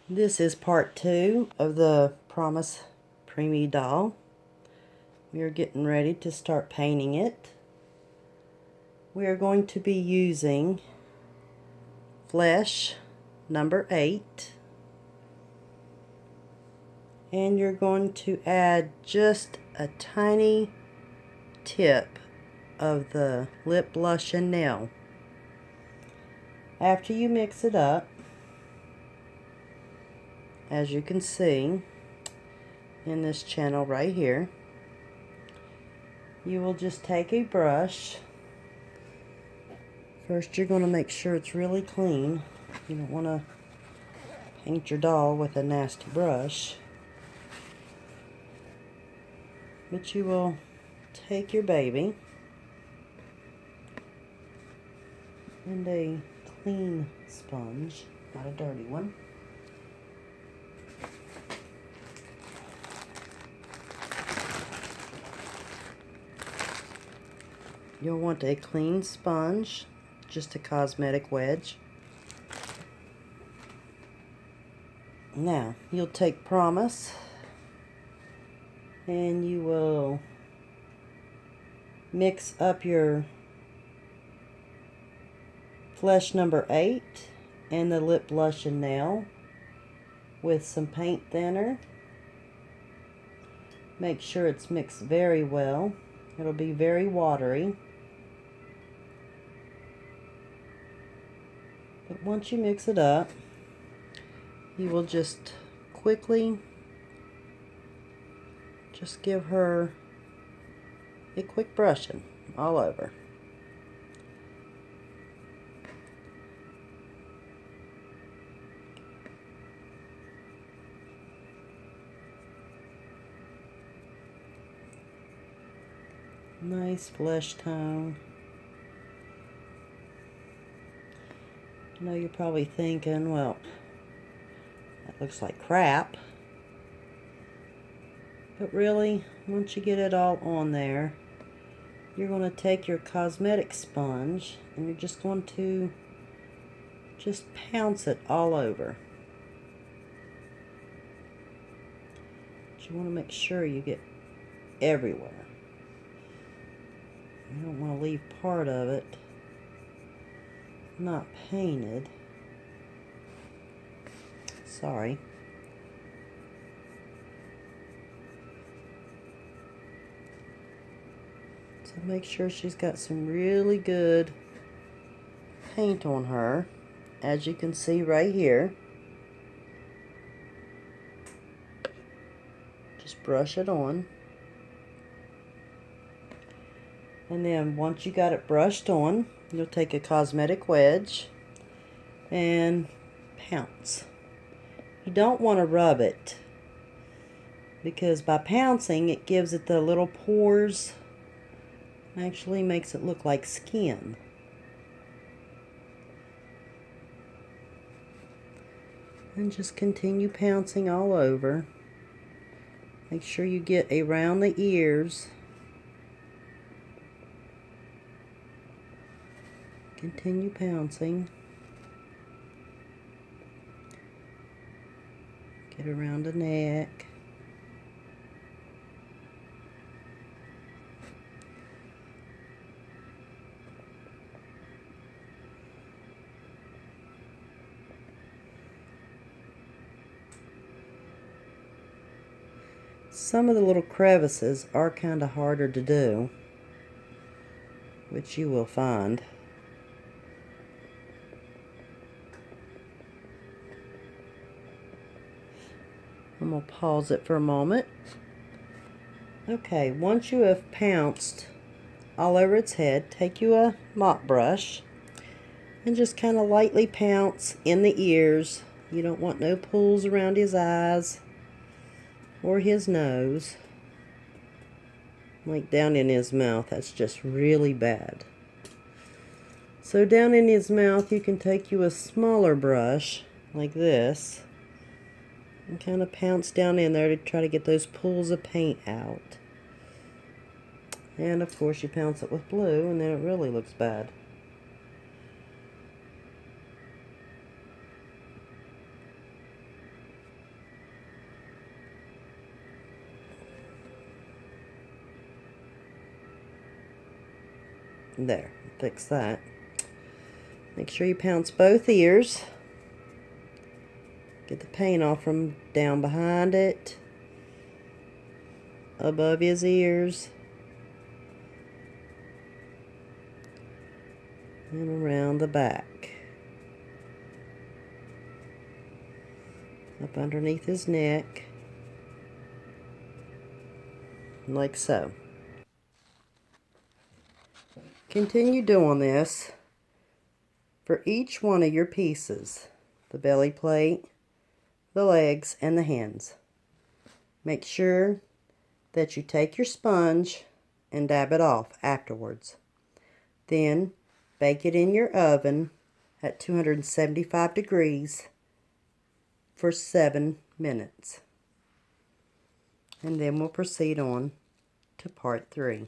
This is part 2 of the Promise Preemie doll. We are getting ready to start painting it. We are going to be using flesh number 8. And you're going to add just a tiny tip of the lip blush and nail. After you mix it up, as you can see in this channel right here, you will just take a brush. First, you're going to make sure it's really clean. You don't want to paint your doll with a nasty brush. But you will take your baby and a clean sponge, not a dirty one. You'll want a clean sponge, just a cosmetic wedge. Now, you'll take Promise and you will mix up your flesh number 8 and the lip blush and nail with some paint thinner. Make sure it's mixed very well. It'll be very watery. But once you mix it up, you will just quickly give her a quick brushing all over. Nice flesh tone. I know you're probably thinking, well, that looks like crap. But really, once you get it all on there, you're going to take your cosmetic sponge and you're just going to pounce it all over. But you want to make sure you get everywhere. You don't want to leave part of it not painted. Sorry. So make sure she's got some really good paint on her, as you can see right here. Just brush it on. And then once you got it brushed on, you'll take a cosmetic wedge and pounce. You don't want to rub it, because by pouncing it gives it the little pores. Actually makes it look like skin. And just continue pouncing all over. Make sure you get around the ears. Continue pouncing. Get around the neck. Some of the little crevices are kind of harder to do, which you will find. I'm going to pause it for a moment. Okay, once you have pounced all over its head, take you a mop brush and just kind of lightly pounce in the ears. You don't want no pulls around his eyes or his nose. Like down in his mouth, that's just really bad. So down in his mouth, you can take you a smaller brush like this and kind of pounce down in there to try to get those pools of paint out. And of course you pounce it with blue and then it really looks bad. There, fix that. Make sure you pounce both ears. Get the paint off from down behind it, above his ears, and around the back. Up underneath his neck, like so. Continue doing this for each one of your pieces, the belly plate, the legs, and the hands. Make sure that you take your sponge and dab it off afterwards. Then bake it in your oven at 275 degrees for 7 minutes. And then we'll proceed on to part 3.